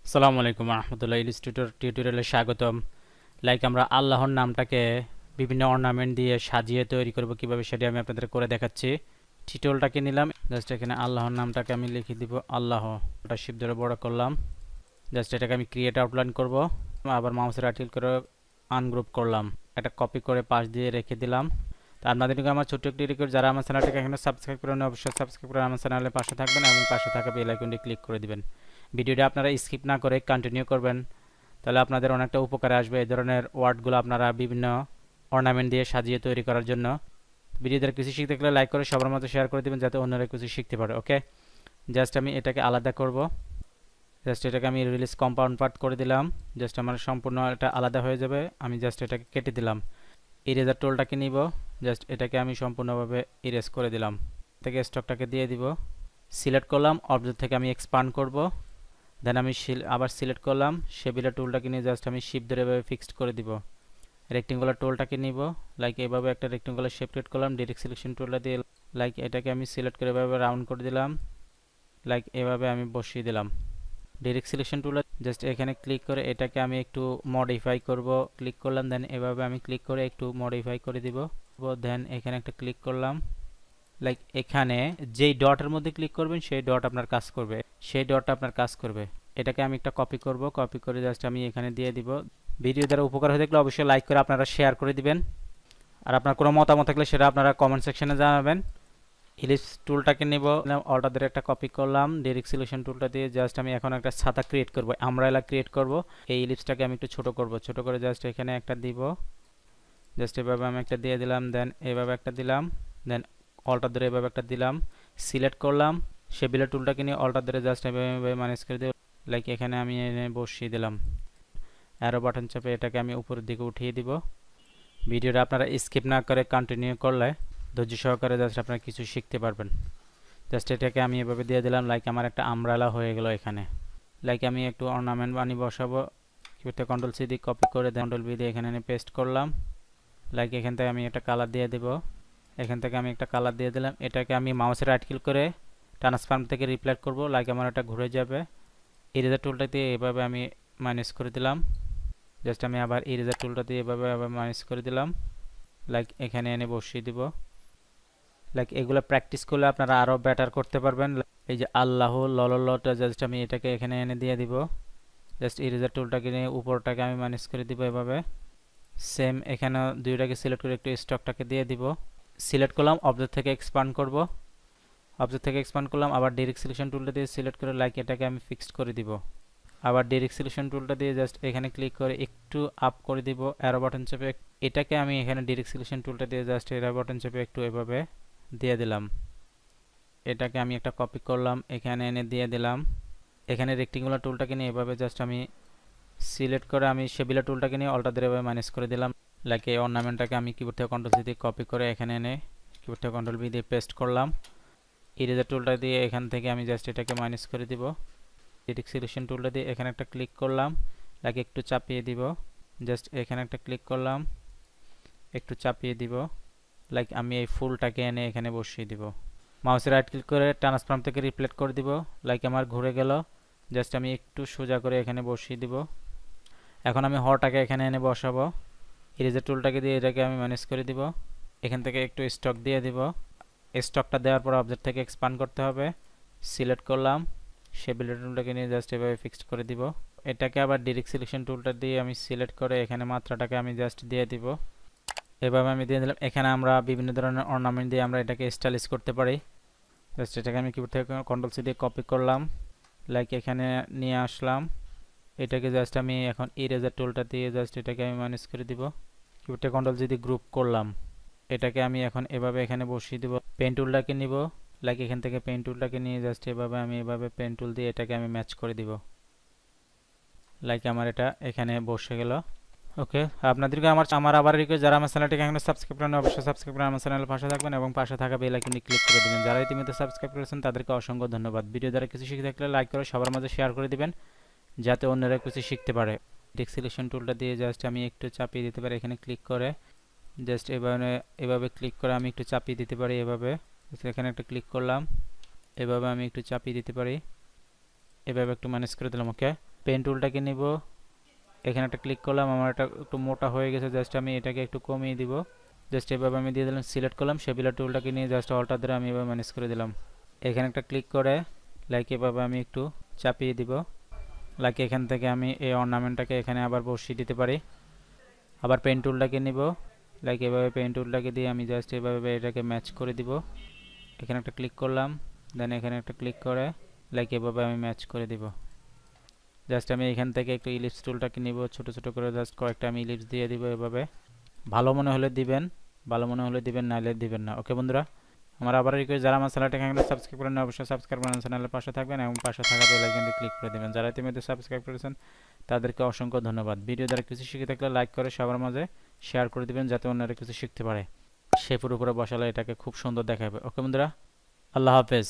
আসসালামু আলাইকুম রহমতুল্লাহ। ইলিস্ট্রেটর টিউটোরিয়ালে স্বাগতম। আমরা আল্লাহর নামটাকে বিভিন্ন অর্নামেন্ট দিয়ে সাজিয়ে তৈরি করব কিভাবে সেটা আমি আপনাদের করে দেখাচ্ছি। টিটোলটাকে নিলাম, জাস্ট এখানে আল্লাহর নামটাকে আমি লিখে দিব আল্লাহ, ওটা শিপ ধরে বড় করলাম। জাস্ট এটাকে আমি ক্রিয়েট আউটলাইন করব, আবার মাউসের রাইট করে আনগ্রুপ করলাম, এটা কপি করে পাশ দিয়ে রেখে দিলাম। তো আপনাদেরকে আমার ছোট্ট একটি রিকোয়েস্ট, যারা আমার চ্যানেলটাকে এখানে সাবস্ক্রাইব করেন অবশ্যই সাবস্ক্রাইব করে আমার চ্যানেলের পাশে থাকবেন এবং পাশে থাকা বেল আইকনটি ক্লিক করে দিবেন। ভিডিওটা আপনারা স্কিপ না করে কন্টিনিউ করবেন, তাহলে আপনাদের অনেকটা উপকারে আসবে এই ধরনের ওয়ার্ডগুলো আপনারা বিভিন্ন অর্নামেন্ট দিয়ে সাজিয়ে তৈরি করার জন্য। ভিডিও দ্বারা কিছু শিখতে গেলে লাইক করে সবার মতো শেয়ার করে দেবেন যাতে অন্যরা কিছু শিখতে পারে। ওকে, জাস্ট আমি এটাকে আলাদা করব, জাস্ট এটাকে আমি রিলিজ কম্পাউন্ড পার্ট করে দিলাম। জাস্ট আমার সম্পূর্ণ এটা আলাদা হয়ে যাবে, আমি জাস্ট এটাকে কেটে দিলাম। ইরেজার টুলটাকে নিব, জাস্ট এটাকে আমি সম্পূর্ণভাবে ইরেজ করে দিলাম। থেকে স্টকটাকে দিয়ে দিব, সিলেক্ট করলাম, অবজেক্ট থেকে আমি এক্সপান্ড করব, দেন আমি আবার সিলেক্ট করলাম, শেবিলা টুলটাকে নিয়ে জাস্ট আমি শিপ ধরে এভাবে ফিক্সড করে দিব। রেক্টেঙ্গুলার টুলটাকে নিব, এভাবে একটা রেক্টেঙ্গুলার শেপ ক্রিয়েট করলাম, ডিরেক্ট সিলেকশন টুলটা দিয়ে এটাকে আমি সিলেক্ট করে এভাবে রাউন্ড করে দিলাম, এভাবে আমি বসিয়ে দিলাম। ডিরেক্ট সিলেকশন টুলে জাস্ট এখানে ক্লিক করে এটাকে আমি একটু মডিফাই করব, ক্লিক করলাম, দেন এভাবে আমি ক্লিক করে একটু মডিফাই করে দিব। দেন এখানে একটা ক্লিক করলাম, এখানে যেই ডটের মধ্যে ক্লিক করবেন সেই ডট আপনার কাজ করবে, সেই ডটটা আপনার কাজ করবে। এটাকে আমি একটা কপি করব, কপি করে জাস্ট আমি এখানে দিয়ে দিব। ভিডিও দ্বারা উপকার হয়ে থাকলে অবশ্যই লাইক করে আপনারা শেয়ার করে দিবেন, আর আপনার কোনো মতামত থাকলে সেটা আপনারা কমেন্ট সেকশনে জানাবেন। ইলিপস টুলটাকে নিব, অর্ডার ধরে একটা কপি করলাম, ডিরেক্ট সিলেকশন টুলটা দিয়ে জাস্ট আমি এখন একটা ছাতা ক্রিয়েট করব, আমব্রেলা ক্রিয়েট করব। এই ইলিপসটাকে আমি একটু ছোট করব, ছোট করে জাস্ট এখানে একটা দিব, জাস্ট এভাবে আমি একটা দিয়ে দিলাম, দেন এভাবে একটা দিলাম, দেন অল্টার ধরে এভাবে একটা দিলাম, সিলেক্ট করলাম, শেবিলা টুলটাকে নিয়ে অল্টার ধরে জাস্ট এভাবে ম্যানেজ করে দিই, এখানে আমি এনে বসিয়ে দিলাম। অ্যারো বাটন চাপে এটাকে আমি উপরের দিকে উঠিয়ে দিব। ভিডিওটা আপনারা স্কিপ না করে কন্টিনিউ করলে ধৈর্য সহকারে জাস্ট আপনারা কিছু শিখতে পারবেন। জাস্ট এটাকে আমি এভাবে দিয়ে দিলাম, আমার একটা আমব্রেলা হয়ে গেল এখানে। আমি একটু অর্নামেন্ট বানিয়ে বসাবো, কিবোর্ডে কন্ট্রোল সি দিয়ে কপি করে কন্ট্রোল বি দিয়ে এখানে পেস্ট করলাম। এখান থেকে আমি একটা কালার দিয়ে দেব, এখান থেকে আমি একটা কালার দিয়ে দিলাম। এটাকে আমি মাউসের রাইট ক্লিক করে ট্রান্সফর্ম থেকে রিপ্লেস করব, আমার এটা ঘুরে যাবে। ইরেজার টুলটা দিয়ে এভাবে আমি মাইনাস করে দিলাম, জাস্ট আমি আবার ইরেজার টুলটা দিয়ে এভাবে আবার মাইনাস করে দিলাম, এখানে এনে বসিয়ে দিব। এগুলো প্র্যাকটিস করলে আপনারা আরও বেটার করতে পারবেন। এই যে আল্লাহ ললটা জাস্ট আমি এটাকে এখানে এনে দিয়ে দিব, জাস্ট ইরেজার টুলটাকে নিয়ে উপরটাকে আমি মাইনাস করে দিব এভাবে। সেম এখানে দুইটাকে সিলেক্ট করে একটু স্টকটাকে দিয়ে দিব, সিলেক্ট করলাম, অবজেক্ট থেকে এক্সপান্ড করব, অবজেক্ট থেকে এক্সপান্ড করলাম, আবার ডিরেক্ট সিলেকশন টুলটা দিয়ে সিলেক্ট করে এটাকে আমি ফিক্সড করে দিব। আবার ডিরেক্ট সিলেকশন টুলটা দিয়ে জাস্ট এখানে ক্লিক করে একটু আপ করে দিব, অ্যারো বাটন চেপে এটাকে আমি এখানে ডিরেক্ট সিলেকশন টুলটা দিয়ে জাস্ট অ্যারো বাটন চেপে একটু এভাবে দিয়ে দিলাম। এটাকে আমি একটা কপি করলাম, এখানে এনে দিয়ে দিলাম। এখানে রেক্টেঙ্গুলার টুলটাকে নিয়ে এভাবে জাস্ট আমি সিলেক্ট করে আমি শেবিলা টুলটাকে নিয়ে অল্টার দিয়ে এভাবে মাইনাস করে দিলাম। এই অর্নামেন্টটাকে আমি কিবোর্ড থেকে কন্ট্রোল সি দিয়ে কপি করে এখানে এনে কিবোর্ড থেকে কন্ট্রোল বি দিয়ে পেস্ট করলাম। ইরেজার টুলটা দিয়ে এখান থেকে আমি জাস্ট এটাকে মাইনাস করে দিব। ডিরেক্ট সিলেকশন টুলটা দিয়ে এখানে একটা ক্লিক করলাম, একটু চাপিয়ে দিব, জাস্ট এখানে একটা ক্লিক করলাম, একটু চাপিয়ে দিব, আমি এই ফুলটাকে এনে এখানে বসিয়ে দিব। মাউসে রাইট ক্লিক করে ট্রান্সফর্ম থেকে রিপ্লেস করে দিব, আমার ঘুরে গেল, জাস্ট আমি একটু সোজা করে এখানে বসিয়ে দিব। এখন আমি হরটাকে এখানে এনে বসাবো, ইরেজার টুলটাকে দিয়ে এটাকে আমি ম্যানেজ করে দিব, এখান থেকে একটু স্টক দিয়ে দিব। স্টকটা দেওয়ার পর অবজেক্ট থেকে এক্সপান্ড করতে হবে, সিলেক্ট করলাম, শেবিলা টুলটাকে নিয়ে জাস্ট এভাবে ফিক্সড করে দিব। এটাকে আবার ডিরেক্ট সিলেকশন টুলটা দিয়ে আমি সিলেক্ট করে এখানে মাত্রাটাকে আমি জাস্ট দিয়ে দিব, এভাবে আমি দিয়ে দিলাম। এখানে আমরা বিভিন্ন ধরনের অর্নামেন্ট দিয়ে আমরা এটাকে স্টাইলিশ করতে পারি। জাস্ট এটাকে আমি কিবোর্ড থেকে কন্ট্রোল সি দিয়ে কপি করলাম, এখানে নিয়ে আসলাম। এটাকে জাস্ট আমি এখন ইরেজার টুলটা দিয়ে জাস্ট এটাকে আমি ম্যানেজ করে দিব, কিবোর্ড থেকে কন্ট্রোল সি দিয়ে গ্রুপ করলাম। এটাকে আমি এখন এভাবে এখানে বসিয়ে দিব। পেন টুলটাকে নিব, এখান থেকে পেন টুলটাকে নিয়ে জাস্ট এভাবে আমি এভাবে পেন টুল দিয়ে এটাকে আমি ম্যাচ করে দিব। আমার এটা এখানে বসে গেল। ওকে, আপনাদেরকে আমার আবার রিকোয়েস্ট, যারা আমার চ্যানেলটিকে এখনো সাবস্ক্রাইব করেন অবশ্যই সাবস্ক্রাইব করে আমার চ্যানেলের পাশে থাকবেন এবং পাশে থাকা বেল আইকনটি ক্লিক করে দিবেন। যারা ইতিমধ্যে সাবস্ক্রাইব করেছেন তাদেরকে অসংখ্য ধন্যবাদ। ভিডিও দ্বারা কিছু শিখে থাকলে লাইক করে সবার মাঝে শেয়ার করে দিবেন যাতে অন্যরা কিছু শিখতে পারে। ডিরেক্ট সিলেকশন টুলটা দিয়ে জাস্ট আমি একটু চাপিয়ে দিতে পারি, এখানে ক্লিক করে জাস্ট এভাবে ক্লিক করে আমি একটু চাপিয়ে দিতে পারি এভাবে। এখানে একটা ক্লিক করলাম, এভাবে আমি একটু চাপিয়ে দিতে পারি, এভাবে একটু ম্যানেজ করে দিলাম। ওকে, পেন টুলটাকে নিব, এখানে একটা ক্লিক করলাম, আমার এটা একটু মোটা হয়ে গেছে, জাস্ট আমি এটাকে একটু কমিয়ে দিব। জাস্ট এভাবে আমি দিয়ে দিলাম, সিলেক্ট করলাম, শেপিলার টুলটাকে নিয়ে জাস্ট অল্টার ধরে আমি এভাবে ম্যানেজ করে দিলাম। এখানে একটা ক্লিক করে লাইক এভাবে আমি একটু চাপিয়ে দিব। লাইক এখান থেকে আমি এই অর্নামেন্টটাকে এখানে আবার বসিয়ে দিতে পারি। আবার পেন টুলটাকে নিব, লাইক এভাবে পেন টুলটাকে দিয়ে আমি জাস্ট এভাবে এটাকে ম্যাচ করে দিব। এখানে একটা ক্লিক করলাম, দেন এখানে একটা ক্লিক করে লাইক এভাবে আমি ম্যাচ করে দিব। জাস্ট আমি এখান থেকে একটু ইলিপস টুলটাকে নিব, ছোট ছোট করে জাস্ট কয়েকটা আমি ইলিপস দিয়ে দিব এভাবে। ভালো মনে হলে দিবেন, ভালো মনে হলে দিবেন, নাহলে দিবেন না। ওকে বন্ধুরা, আমার আবার রিকোয়েস্ট, যারা আমার চ্যানেলটাকে এখানে সাবস্ক্রাইব করেন অবশ্যই সাবস্ক্রাইব করেন, চ্যানেলের পাশে থাকবেন এবং পাশে থাকা বেল আইকনটি ক্লিক করে দিবেন। যারা ইতিমধ্যে সাবস্ক্রাইব করেছেন তাদেরকে অসংখ্য ধন্যবাদ। ভিডিও দ্বারা কিছু শিখে থাকলে লাইক করে সবার মাঝে শেয়ার করে দিবেন, যাতে অন্যরা কিছু শিখতে পারে। শেপের উপরে বসালে এটাকে খুব সুন্দর দেখাবে। ওকে বন্ধুরা, আল্লাহ হাফেজ।